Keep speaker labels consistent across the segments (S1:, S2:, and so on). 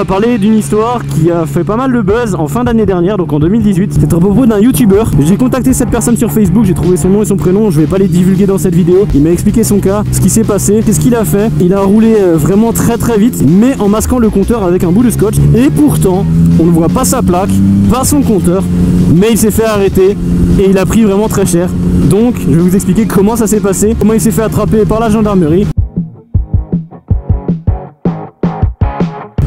S1: va parler d'une histoire qui a fait pas mal de buzz en fin d'année dernière, donc en 2018. C'est à propos d'un youtubeur. J'ai contacté cette personne sur Facebook, j'ai trouvé son nom et son prénom, je vais pas les divulguer dans cette vidéo. Il m'a expliqué son cas, ce qui s'est passé, qu'est-ce qu'il a fait. Il a roulé vraiment très vite, mais en masquant le compteur avec un bout de scotch. Et pourtant, on ne voit pas sa plaque, pas son compteur, mais il s'est fait arrêter et il a pris vraiment très cher. Donc, je vais vous expliquer comment ça s'est passé, comment il s'est fait attraper par la gendarmerie.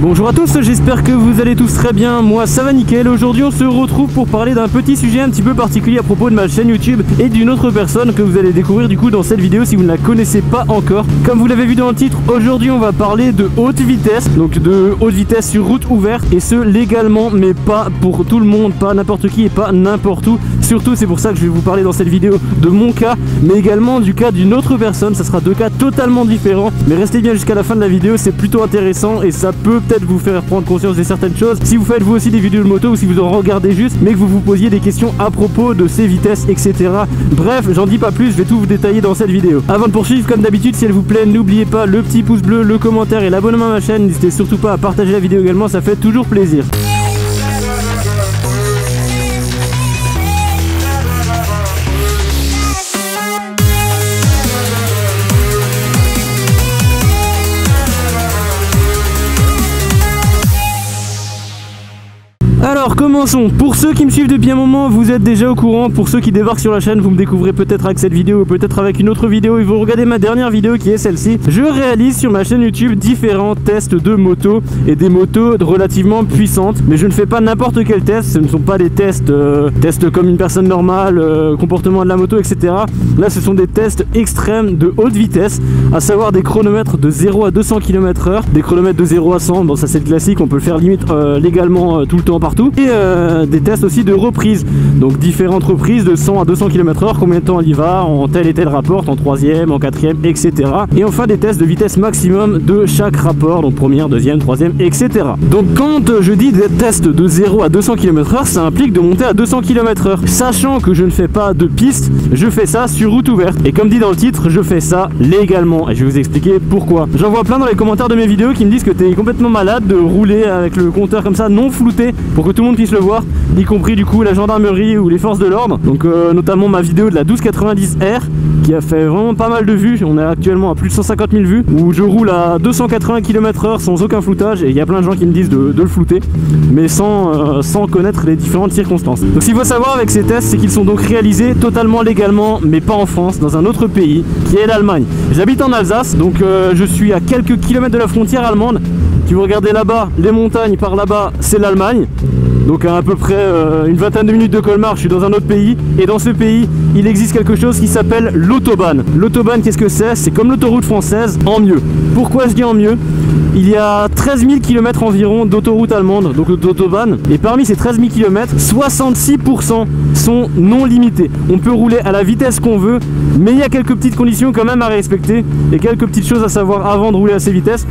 S1: Bonjour à tous, j'espère que vous allez tous très bien, moi ça va nickel. Aujourd'hui on se retrouve pour parler d'un petit sujet un petit peu particulier à propos de ma chaîne YouTube et d'une autre personne que vous allez découvrir du coup dans cette vidéo si vous ne la connaissez pas encore. Comme vous l'avez vu dans le titre, aujourd'hui on va parler de haute vitesse, donc de haute vitesse sur route ouverte, et ce légalement, mais pas pour tout le monde, pas n'importe qui et pas n'importe où. Surtout c'est pour ça que je vais vous parler dans cette vidéo de mon cas, mais également du cas d'une autre personne. Ça sera deux cas totalement différents, mais restez bien jusqu'à la fin de la vidéo, c'est plutôt intéressant et ça peut peut-être vous faire prendre conscience de certaines choses si vous faites vous aussi des vidéos de moto ou si vous en regardez juste mais que vous vous posiez des questions à propos de ces vitesses, etc. Bref, j'en dis pas plus, je vais tout vous détailler dans cette vidéo. Avant de poursuivre, comme d'habitude, si elle vous plaît, n'oubliez pas le petit pouce bleu, le commentaire et l'abonnement à ma chaîne. N'hésitez surtout pas à partager la vidéo également, ça fait toujours plaisir. Alors commençons. Pour ceux qui me suivent depuis un moment, vous êtes déjà au courant. Pour ceux qui débarquent sur la chaîne, vous me découvrez peut-être avec cette vidéo ou peut-être avec une autre vidéo et vous regardez ma dernière vidéo qui est celle-ci. Je réalise sur ma chaîne YouTube différents tests de moto et des motos relativement puissantes, mais je ne fais pas n'importe quel test. Ce ne sont pas des tests comme une personne normale, comportement de la moto, etc. Là ce sont des tests extrêmes de haute vitesse, à savoir des chronomètres de 0 à 200 km/h, des chronomètres de 0 à 100, bon ça c'est le classique, on peut le faire limite légalement tout le temps partout. Et des tests aussi de reprise, donc différentes reprises de 100 à 200 km/h, combien de temps elle y va, en tel et tel rapport, en troisième, en quatrième, etc. Et enfin des tests de vitesse maximum de chaque rapport, donc première, deuxième, troisième, etc. Donc quand je dis des tests de 0 à 200 km/h, ça implique de monter à 200 km/h. Sachant que je ne fais pas de piste, je fais ça sur route ouverte. Et comme dit dans le titre, je fais ça légalement. Et je vais vous expliquer pourquoi. J'en vois plein dans les commentaires de mes vidéos qui me disent que t'es complètement malade de rouler avec le compteur comme ça, non flouté, pour que tout le monde puisse le voir, y compris du coup la gendarmerie ou les forces de l'ordre. Donc notamment ma vidéo de la 1290R qui a fait vraiment pas mal de vues. On est actuellement à plus de 150 000 vues, où je roule à 280 km/h sans aucun floutage, et il y a plein de gens qui me disent de le flouter, mais sans connaître les différentes circonstances. Donc ce qu'il faut savoir avec ces tests, c'est qu'ils sont donc réalisés totalement légalement, mais pas en France, dans un autre pays qui est l'Allemagne. J'habite en Alsace, donc je suis à quelques kilomètres de la frontière allemande. Si vous regardez là-bas, les montagnes par là-bas, c'est l'Allemagne. Donc à peu près une vingtaine de minutes de Colmar, je suis dans un autre pays. Et dans ce pays, il existe quelque chose qui s'appelle l'autobahn. L'autobahn, qu'est-ce que c'est? C'est comme l'autoroute française, en mieux. Pourquoi je dis en mieux? Il y a 13 000 km environ d'autoroute allemande, donc l'autobahn. Et parmi ces 13 000 km, 66% sont non limités. On peut rouler à la vitesse qu'on veut, mais il y a quelques petites conditions quand même à respecter et quelques petites choses à savoir avant de rouler à ces vitesses.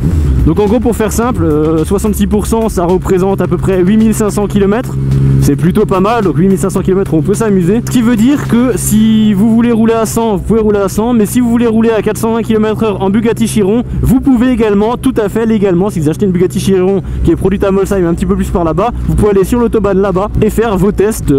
S1: Donc en gros, pour faire simple, 66% ça représente à peu près 8500 km. C'est plutôt pas mal, donc 8500 km on peut s'amuser. Ce qui veut dire que si vous voulez rouler à 100, vous pouvez rouler à 100, mais si vous voulez rouler à 420 km/h en Bugatti Chiron, vous pouvez également, tout à fait légalement. Si vous achetez une Bugatti Chiron qui est produite à Molsheim un petit peu plus par là-bas, vous pouvez aller sur l'autobahn là-bas et faire vos tests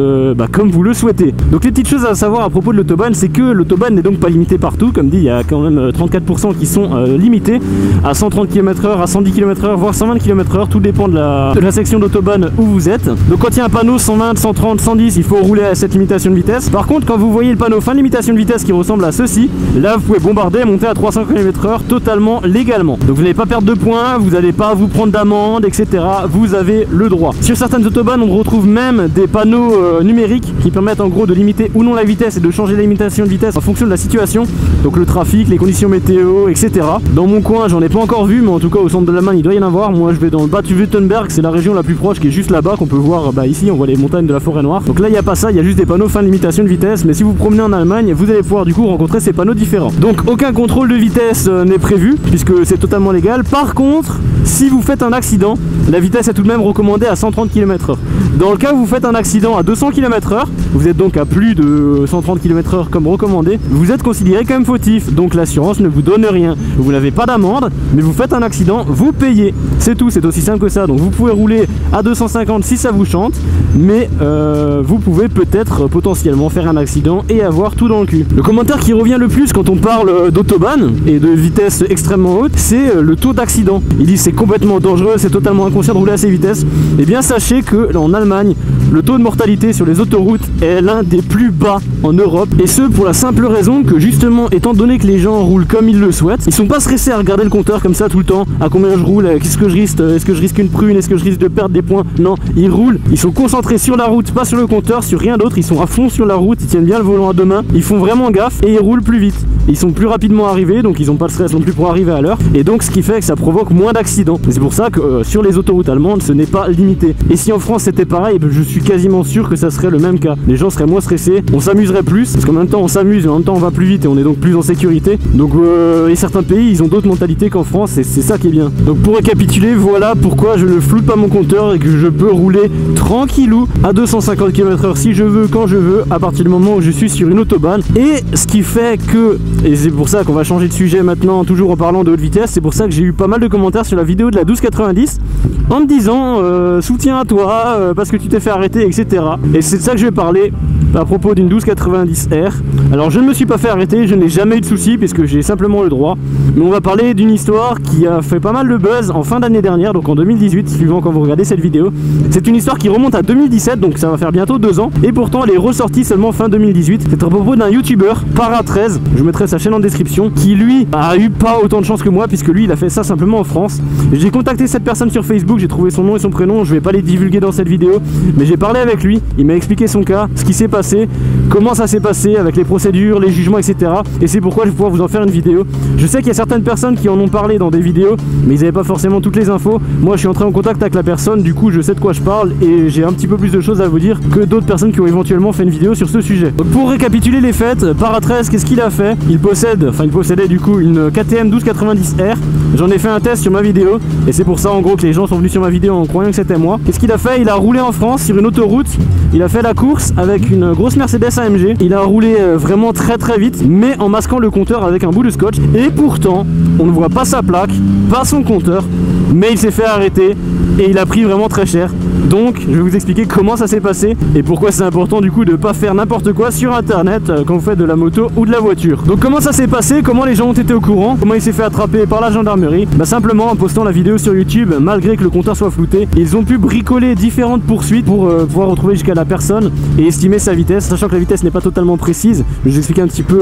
S1: comme vous le souhaitez. Donc les petites choses à savoir à propos de l'autobahn, c'est que l'autobahn n'est donc pas limité partout. Comme dit, il y a quand même 34% qui sont limités à 130 km/h, à 110 km/h, voire 120 km/h, tout dépend de la section d'autobahn où vous êtes. Donc quand il y a un panneau 120, 130, 110, il faut rouler à cette limitation de vitesse. Par contre, quand vous voyez le panneau fin de limitation de vitesse qui ressemble à ceci, là vous pouvez bombarder et monter à 300 km/h totalement légalement. Donc vous n'allez pas perdre de points, vous n'allez pas vous prendre d'amende, etc. Vous avez le droit. Sur certaines autobahns, on retrouve même des panneaux numériques qui permettent en gros de limiter ou non la vitesse et de changer la limitation de vitesse en fonction de la situation. Donc le trafic, les conditions météo, etc. Dans mon coin, j'en ai pas encore vu, mais en tout cas au centre de l'Allemagne, il doit y en avoir. Moi, je vais dans le Bad Württemberg, c'est la région la plus proche qui est juste là-bas, qu'on peut voir ici en voiture. voit les montagnes de la forêt noire. Donc là il n'y a pas ça, il y a juste des panneaux fin de limitation de vitesse, mais si vous promenez en Allemagne, vous allez pouvoir du coup rencontrer ces panneaux différents. Donc aucun contrôle de vitesse n'est prévu, puisque c'est totalement légal. Par contre, si vous faites un accident, la vitesse est tout de même recommandée à 130 km/h. Dans le cas où vous faites un accident à 200 km/h, vous êtes donc à plus de 130 km/h comme recommandé, vous êtes considéré comme fautif, donc l'assurance ne vous donne rien. Vous n'avez pas d'amende, mais vous faites un accident, vous payez. C'est tout, c'est aussi simple que ça. Donc vous pouvez rouler à 250 si ça vous chante, mais vous pouvez peut-être potentiellement faire un accident et avoir tout dans le cul. Le commentaire qui revient le plus quand on parle d'autobahn et de vitesse extrêmement haute, c'est le taux d'accident. Ils disent c'est complètement dangereux, c'est totalement inconscient de rouler à ces vitesses. Eh bien sachez que en Allemagne, le taux de mortalité sur les autoroutes est l'un des plus bas en Europe, et ce pour la simple raison que justement, étant donné que les gens roulent comme ils le souhaitent, ils sont pas stressés à regarder le compteur comme ça tout le temps, à combien je roule, qu'est-ce que je risque, est-ce que je risque une prune, est-ce que je risque de perdre des points. Non, ils roulent, ils sont concentrés sur la route, pas sur le compteur, sur rien d'autre, ils sont à fond sur la route, ils tiennent bien le volant à deux mains, ils font vraiment gaffe et ils roulent plus vite. Ils sont plus rapidement arrivés, donc ils n'ont pas de stress non plus pour arriver à l'heure, et donc ce qui fait que ça provoque moins d'accidents. C'est pour ça que sur les autoroutes allemandes, ce n'est pas limité. Et si en France c'était pareil, je suis quasiment sûr que ça serait le même cas. Les gens seraient moins stressés, on s'amuserait plus, parce qu'en même temps on s'amuse, et en même temps on va plus vite et on est donc plus en sécurité. Donc et certains pays, ils ont d'autres mentalités qu'en France, et c'est ça qui est bien. Donc pour récapituler, voilà pourquoi je ne floute pas mon compteur et que je peux rouler tranquillou à 250 km/h si je veux, quand je veux, à partir du moment où je suis sur une autobahn. Et ce qui fait que, et c'est pour ça qu'on va changer de sujet maintenant, toujours en parlant de haute vitesse, c'est pour ça que j'ai eu pas mal de commentaires sur la vidéo de la 1290 en me disant soutien à toi parce que tu t'es fait arrêter, etc. Et c'est de ça que je vais parler à propos d'une 1290R. Alors je ne me suis pas fait arrêter, je n'ai jamais eu de soucis puisque j'ai simplement le droit, mais on va parler d'une histoire qui a fait pas mal de buzz en fin d'année dernière, donc en 2018, suivant quand vous regardez cette vidéo. C'est une histoire qui remonte à 2017, donc ça va faire bientôt 2 ans, et pourtant elle est ressortie seulement fin 2018. C'est à propos d'un youtubeur, Para13, je mettrai sa chaîne en description, qui lui a eu pas autant de chance que moi puisque lui il a fait ça simplement en France. J'ai contacté cette personne sur Facebook, j'ai trouvé son nom et son prénom, je vais pas les divulguer dans cette vidéo, mais j'ai parlé avec lui, il m'a expliqué son cas, ce qui s'est passé, comment ça s'est passé avec les procédures, les jugements, etc. Et c'est pourquoi je vais pouvoir vous en faire une vidéo. Je sais qu'il y a certaines personnes qui en ont parlé dans des vidéos, mais ils n'avaient pas forcément toutes les infos. Moi je suis entré en contact avec la personne, du coup je sais de quoi je parle et j'ai un petit peu plus de choses à vous dire que d'autres personnes qui ont éventuellement fait une vidéo sur ce sujet. Donc pour récapituler les faits, Para13, qu'est-ce qu'il a fait? Il possédait du coup une KTM 1290R. J'en ai fait un test sur ma vidéo et c'est pour ça en gros que les gens sont venus sur ma vidéo en croyant que c'était moi. Qu'est-ce qu'il a fait? Il a roulé en France sur une autoroute, il a fait la course avec une grosse Mercedes AMG, il a roulé vraiment très vite, mais en masquant le compteur avec un bout de scotch, et pourtant on ne voit pas sa plaque, pas son compteur, mais il s'est fait arrêter et il a pris vraiment très cher. Donc je vais vous expliquer comment ça s'est passé et pourquoi c'est important du coup de pas faire n'importe quoi sur internet quand vous faites de la moto ou de la voiture. Donc comment ça s'est passé, comment les gens ont été au courant, comment il s'est fait attraper par la gendarmerie? Bah simplement en postant la vidéo sur YouTube, malgré que le compteur soit flouté, ils ont pu bricoler différentes poursuites pour pouvoir retrouver jusqu'à la personne et estimer sa vitesse, sachant que la vitesse n'est pas totalement précise. Je vais vous expliquer un petit peu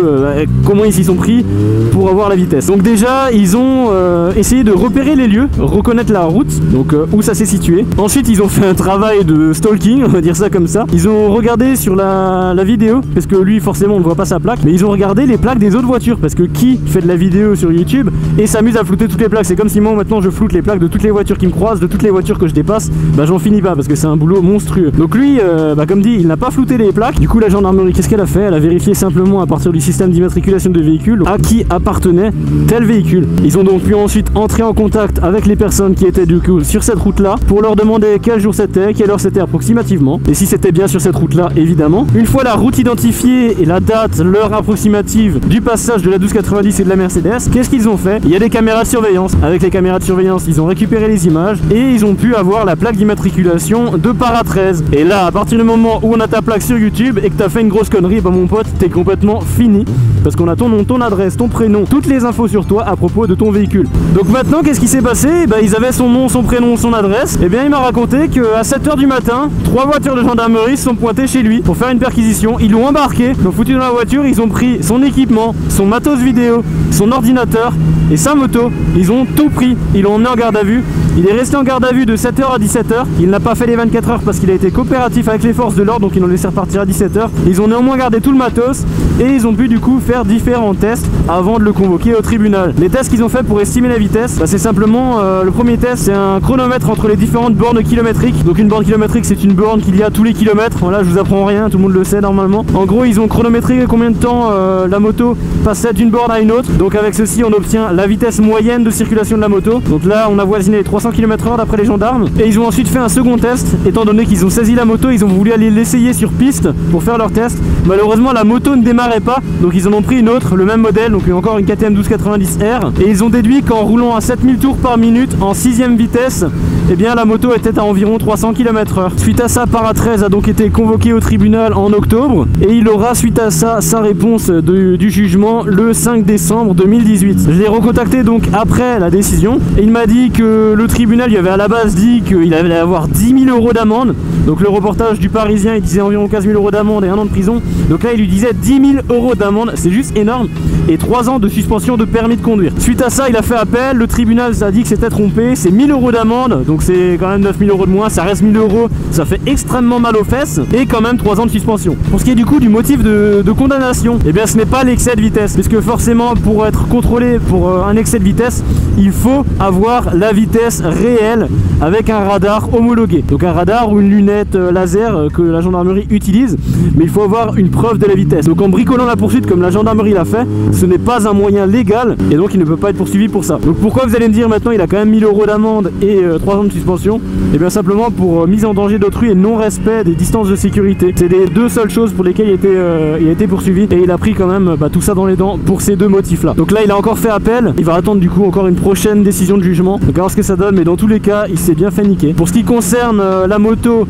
S1: comment ils s'y sont pris pour avoir la vitesse. Donc déjà ils ont essayé de repérer les lieux, reconnaître la route, donc où ça s'est situé. Ensuite ils ont fait un travail de stalking, on va dire ça comme ça. Ils ont regardé sur la vidéo, parce que lui forcément on ne voit pas sa plaque, mais ils ont regardé les plaques des autres voitures, parce que qui fait de la vidéo sur YouTube et s'amuse à flouter toutes les plaques? C'est comme si moi maintenant je floute les plaques de toutes les voitures qui me croisent, de toutes les voitures que je dépasse, bah j'en finis pas parce que c'est un boulot monstrueux. Donc lui, comme dit, il n'a pas flouté les plaques. Du coup la gendarmerie, qu'est-ce qu'elle a fait? Elle a vérifié simplement à partir du système d'immatriculation de véhicules à qui appartenait tel véhicule. Ils ont donc pu ensuite entrer en contact avec les personnes qui étaient du coup sur cette route là pour leur demander quel jour c'était, quelle heure c'était approximativement, et si c'était bien sur cette route là évidemment. Une fois la route identifiée et la date, l'heure approximative du passage de la 1290 et de la Mercedes, qu'est-ce qu'ils ont fait? Il y a des caméras de surveillance. Avec les caméras de surveillance, ils ont récupéré les images et ils ont pu avoir la plaque d'immatriculation de Para13. Et là, à partir du moment où on a ta plaque sur YouTube et que t'as fait une grosse connerie, bah mon pote, t'es complètement fini. Parce qu'on a ton nom, ton adresse, ton prénom, toutes les infos sur toi à propos de ton véhicule. Donc maintenant, qu'est-ce qui s'est passé? Bah ils avaient son nom, son prénom, son adresse. Et bien il m'a raconté qu'à 7h du matin, 3 voitures de gendarmerie se sont pointées chez lui pour faire une perquisition. Ils l'ont embarqué, ils l'ont foutu dans la voiture, ils ont pris son équipement, son matos vidéo, son ordinateur et sa moto. Ils ont tout pris, ils l'ont emmené en garde à vue. Il est resté en garde à vue de 7h à 17h. Il n'a pas fait les 24 heures parce qu'il a été coopératif avec les forces de l'ordre, donc ils l'ont laissé repartir à 17h. Ils ont néanmoins gardé tout le matos et ils ont pu du coup faire différents tests avant de le convoquer au tribunal. Les tests qu'ils ont fait pour estimer la vitesse, bah, c'est simplement le premier test, c'est un chronomètre entre les différentes bornes kilométriques. Donc une borne kilométrique, c'est une borne qu'il y a tous les kilomètres. Voilà, je vous apprends rien, tout le monde le sait normalement. En gros, ils ont chronométré combien de temps la moto passait d'une borne à une autre. Donc avec ceci, on obtient la vitesse moyenne de circulation de la moto. Donc là, on a voisiné les 300 km/h d'après les gendarmes. Et ils ont ensuite fait un second test. Étant donné qu'ils ont saisi la moto, ils ont voulu aller l'essayer sur piste pour faire leur test. Malheureusement, la moto ne démarrait pas. Donc ils en ont pris une autre, le même modèle, donc encore une KTM 1290R. Et ils ont déduit qu'en roulant à 7000 tours par minute en 6ème vitesse, eh bien la moto était à environ 300 km/h. Suite à ça, Para13 a donc été convoqué au tribunal en octobre et il aura suite à ça sa réponse du jugement le 5 décembre 2018. Je l'ai recontacté donc après la décision et il m'a dit que le tribunal lui avait à la base dit qu'il allait avoir 10 000 € d'amende. Donc le reportage du Parisien il disait environ 15 000 € d'amende et 1 an de prison. Donc là il lui disait 10 000 € d'amende, c'est juste énorme, et 3 ans de suspension de permis de conduire. Suite à ça il a fait appel, le tribunal a dit que c'était trompé, c'est 1 000 € d'amende, donc c'est quand même 9 000 € de moins, ça reste 1 000 €, ça fait extrêmement mal aux fesses, et quand même 3 ans de suspension. Pour ce qui est du coup du motif de condamnation, eh bien ce n'est pas l'excès de vitesse, puisque forcément pour être contrôlé pour un excès de vitesse, il faut avoir la vitesse réelle avec un radar homologué. Donc un radar ou une lunette laser que la gendarmerie utilise, mais il faut avoir une preuve de la vitesse. Donc en bricolant la poursuite comme la gendarmerie l'a fait, ce n'est pas un moyen légal et donc il ne peut pas être poursuivi pour ça. Donc pourquoi vous allez me dire maintenant il a quand même 1 000 € d'amende et 3 ans de suspension? Et bien simplement pour mise en danger d'autrui et non-respect des distances de sécurité. C'est les deux seules choses pour lesquelles il a été poursuivi et il a pris quand même tout ça dans les dents pour ces deux motifs là. Donc là il a encore fait appel, il va attendre du coup encore une prochaine décision de jugement. Donc à voir ce que ça donne, mais dans tous les cas il s'est bien fait niquer. Pour ce qui concerne la moto,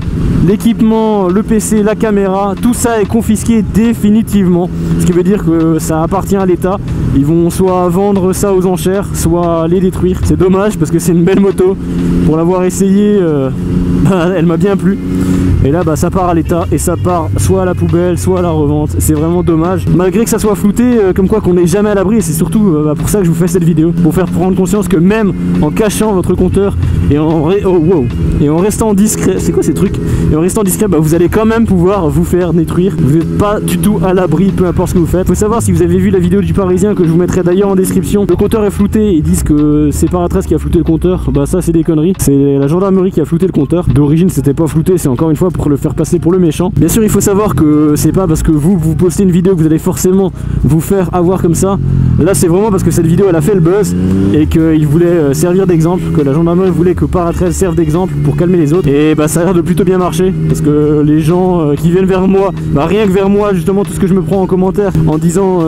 S1: l'équipement, le PC, la caméra, tout ça est confisqué définitivement. Ce qui veut dire que ça appartient à l'État. Ils vont soit vendre ça aux enchères, soit les détruire. C'est dommage parce que c'est une belle moto. Pour l'avoir essayé, elle m'a bien plu. Et là ça part à l'État et ça part soit à la poubelle, soit à la revente. C'est vraiment dommage. Malgré que ça soit flouté, comme quoi qu'on n'est jamais à l'abri. Et c'est surtout pour ça que je vous fais cette vidéo. Pour faire prendre conscience que même en cachant votre compteur et en restant discret, c'est quoi ces trucs? Et en restant discret, vous allez quand même pouvoir vous faire détruire. Vous n'êtes pas du tout à l'abri, peu importe ce que vous faites. Faut savoir, si vous avez vu la vidéo du Parisien que je vous mettrai d'ailleurs en description, le compteur est flouté. Ils disent que c'est Para13 qui a flouté le compteur. Ça c'est des conneries. C'est la gendarmerie qui a flouté le compteur. D'origine c'était pas flouté, c'est encore une fois pour le faire passer pour le méchant. Bien sûr il faut savoir que c'est pas parce que vous postez une vidéo que vous allez forcément vous faire avoir comme ça. Là c'est vraiment parce que cette vidéo elle a fait le buzz et qu'il voulait servir d'exemple, que la gendarmerie voulait que Para13 serve d'exemple pour calmer les autres. Et ça a l'air de plutôt bien marcher parce que les gens qui viennent vers moi, rien que vers moi justement, tout ce que je me prends en commentaire en disant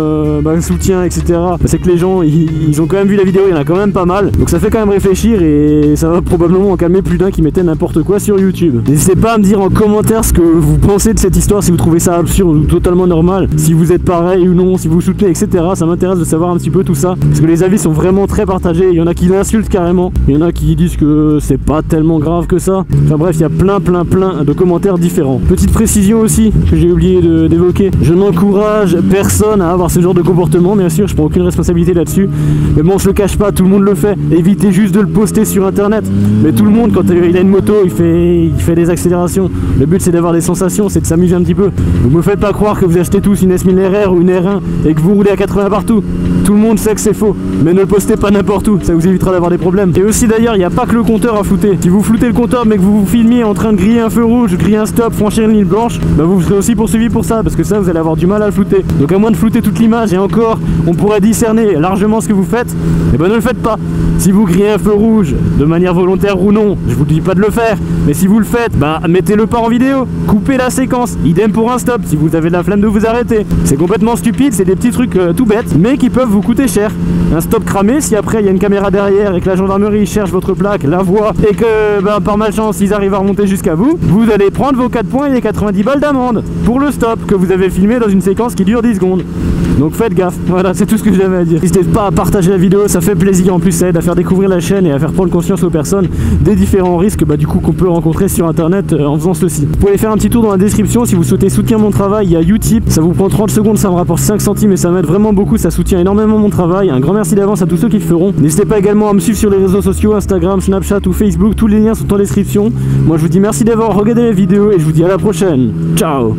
S1: soutien etc, c'est que les gens ils ont quand même vu la vidéo, il y en a quand même pas mal, donc ça fait quand même réfléchir et ça va probablement en calmer plus d'un qui mettait n'importe quoi sur YouTube. N'hésitez pas à me dire en commentaire ce que vous pensez de cette histoire, si vous trouvez ça absurde ou totalement normal, si vous êtes pareil ou non, si vous soutenez etc. Ça m'intéresse de savoir un petit peu tout ça parce que les avis sont vraiment très partagés. Il y en a qui l'insultent carrément, il y en a qui disent que c'est pas tellement grave que ça. Enfin bref, il y a plein de commentaires différents. Petite précision aussi que j'ai oublié d'évoquer, je n'encourage personne à avoir ce genre de comportement, bien sûr je prends aucune responsabilité là-dessus, mais bon on se le cache pas, tout le monde le fait. Évitez juste de le poster sur internet, mais tout le monde quand il a une moto il fait des accélérations. Le but c'est d'avoir des sensations, c'est de s'amuser un petit peu. Vous me faites pas croire que vous achetez tous une S1000RR ou une R1 et que vous roulez à 80 partout. Tout le monde sait que c'est faux, mais ne le postez pas n'importe où, ça vous évitera d'avoir des problèmes. Et aussi d'ailleurs il n'y a pas que le compteur à flouter. Si vous floutez le compteur mais que vous vous filmiez en train de griller un feu rouge, griller un stop, franchir une ligne blanche, vous serez aussi poursuivi pour ça, parce que ça vous allez avoir du mal à le flouter. Donc à moins de flouter toute l'image et encore on pourrait discerner largement ce que vous faites, et ne le faites pas. Si vous grillez un feu rouge de manière volontaire ou non, je vous dis pas de le faire, mais si vous le faites, mettez-le pas en vidéo, coupez la séquence. Idem pour un stop si vous avez de la flemme de vous arrêter. C'est complètement stupide, c'est des petits trucs tout bêtes mais qui peuvent vous coûter cher. Un stop cramé, si après il y a une caméra derrière et que la gendarmerie cherche votre plaque, la voit et que par malchance ils arrivent à remonter jusqu'à vous, vous allez prendre vos 4 points et les 90 balles d'amende pour le stop que vous avez filmé dans une séquence qui dure 10 secondes. Donc faites gaffe, voilà, c'est tout ce que j'avais à dire. N'hésitez pas à partager la vidéo, ça fait plaisir, en plus ça aide à faire découvrir la chaîne et à faire prendre conscience aux personnes des différents risques du coup qu'on peut rencontrer sur internet en faisant ceci. Vous pouvez faire un petit tour dans la description si vous souhaitez soutenir mon travail, il y a Utip, ça vous prend 30 secondes, ça me rapporte 5 centimes et ça m'aide vraiment beaucoup, ça soutient énormément mon travail. Un grand merci d'avance à tous ceux qui le feront. N'hésitez pas également à me suivre sur les réseaux sociaux, Instagram, Snapchat ou Facebook, tous les liens sont en description. Moi je vous dis merci d'avoir regardé la vidéo et je vous dis à la prochaine. Ciao.